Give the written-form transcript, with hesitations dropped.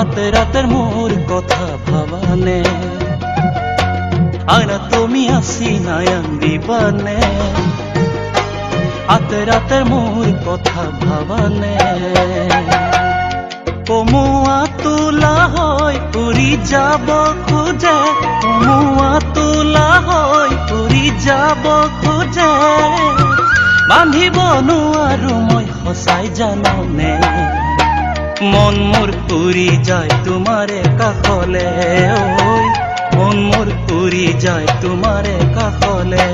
আতের মোর কথা ভাবানে আয়না তুমি আসি নায়ান দিবানে আতের মোর কথা ভাবানে কমুয়া তোলা হয় উড়ি যাব খোঁজে কমুয়া তোলা হয় উড়ি যাব খোঁজে বান্ধিব নোৱাৰো মই সঁচাই জাননে মন মোৰ উৰি যায় তোমাৰে কাষলে ঐ মন মোৰ উৰি যায় তোমাৰে কাষলে